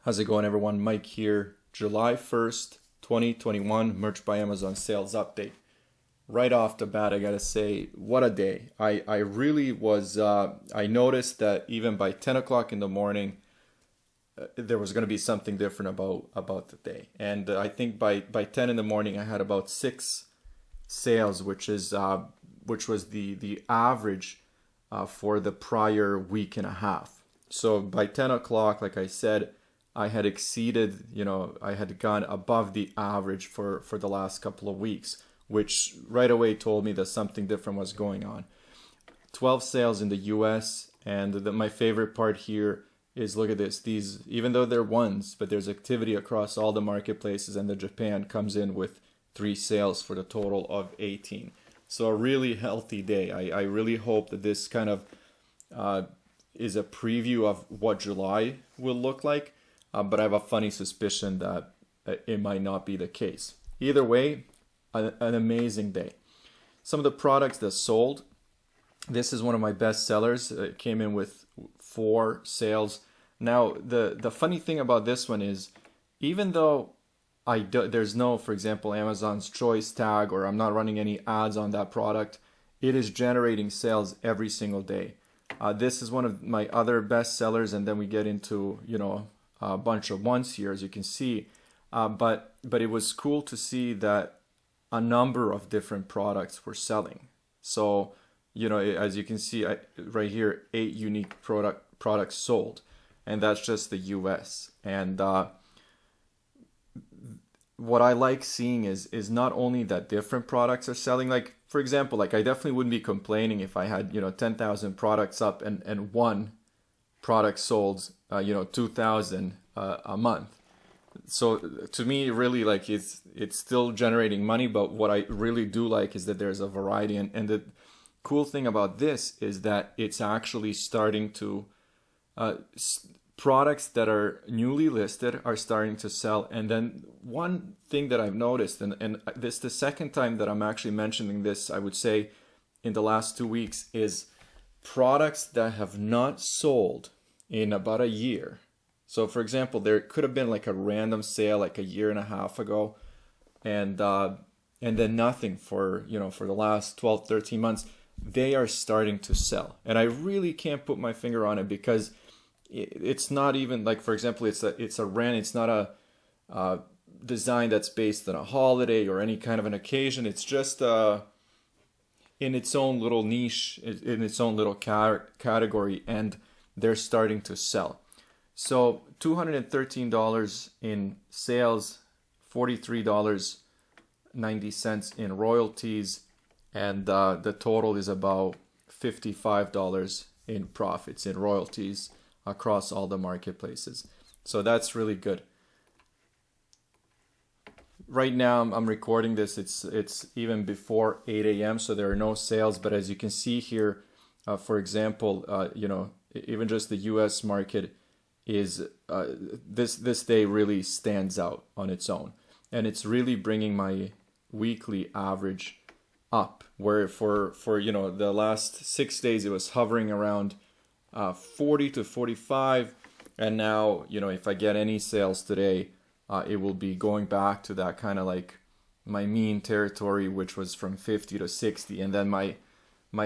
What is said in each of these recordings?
How's it going, everyone? Mike here. July 1st, 2021, Merch by Amazon sales update. Right off the bat, I gotta say, what a day. I really was, I noticed that even by 10 o'clock in the morning, there was gonna be something different about the day. And I think by 10 in the morning, I had about 6 sales, which was the average for the prior week and a half. So by 10 o'clock, like I said, I had exceeded, I had gone above the average for the last couple of weeks, which right away told me that something different was going on. 12 sales in the US, and my favorite part here is, look at this. These, even though they're ones, but there's activity across all the marketplaces, and the Japan comes in with 3 sales for the total of 18. So a really healthy day. I really hope that this kind of is a preview of what July will look like. But I have a funny suspicion that it might not be the case. Either way, an amazing day. Some of the products that sold, this is one of my best sellers. It came in with 4 sales. Now, the funny thing about this one is, even though there's no, for example, Amazon's Choice tag, or I'm not running any ads on that product, it is generating sales every single day. This is one of my other best sellers, and then we get into, a bunch of ones here, as you can see, but it was cool to see that a number of different products were selling. So, as you can see right here, 8 unique products sold, and that's just the US. And what I like seeing is not only that different products are selling. Like, for example, like, I definitely wouldn't be complaining if I had 10,000 products up and one product sold 2,000 a month. So to me, really, like, it's still generating money, but what I really do like is that there's a variety, and the cool thing about this is that it's actually starting to products that are newly listed are starting to sell. And then one thing that I've noticed, and this is the second time that I'm actually mentioning this, I would say, in the last 2 weeks, is products that have not sold in about a year. So, for example, there could have been like a random sale like a year and a half ago, and then nothing for the last 12, 13 months. They are starting to sell, and I really can't put my finger on it, because it's not even like, for example, it's not a design that's based on a holiday or any kind of an occasion. It's just in its own little niche, in its own little category, and they're starting to sell. So $213 in sales, $43.90 in royalties, and the total is about $55 in profits in royalties across all the marketplaces. So that's really good. Right now I'm recording this, it's even before 8 a.m. so there are no sales, but as you can see here, for example, even just the US market is this day really stands out on its own, and it's really bringing my weekly average up, where for the last 6 days it was hovering around 40 to 45, and now if I get any sales today, it will be going back to that kind of like my mean territory, which was from 50 to 60, and then my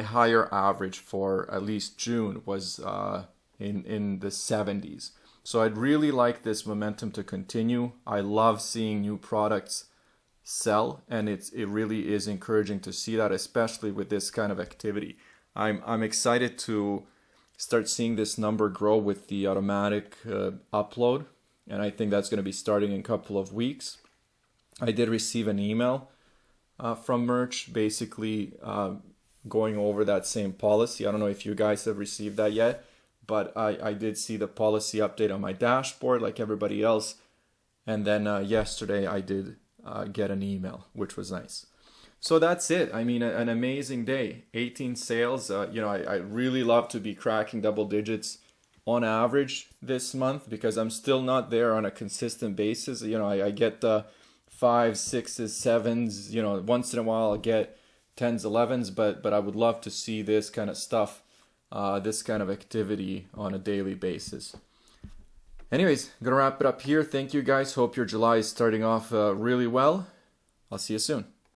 higher average for at least June was in the 70s. So I'd really like this momentum to continue. I love seeing new products sell, and it really is encouraging to see that, especially with this kind of activity. I'm excited to start seeing this number grow with the automatic upload, and I think that's going to be starting in a couple of weeks. I did receive an email from Merch, basically going over that same policy. I don't know if you guys have received that yet, but I did see the policy update on my dashboard like everybody else. And then yesterday I did get an email, which was nice. So that's it. I mean, an amazing day. 18 sales. I really love to be cracking double digits on average this month, because I'm still not there on a consistent basis. I get 5s, 6s, 7s. Once in a while I'll get 10s, 11s, but I would love to see this kind of stuff, this kind of activity on a daily basis. Anyways, I'm gonna wrap it up here. Thank you guys. Hope your July is starting off really well. I'll see you soon.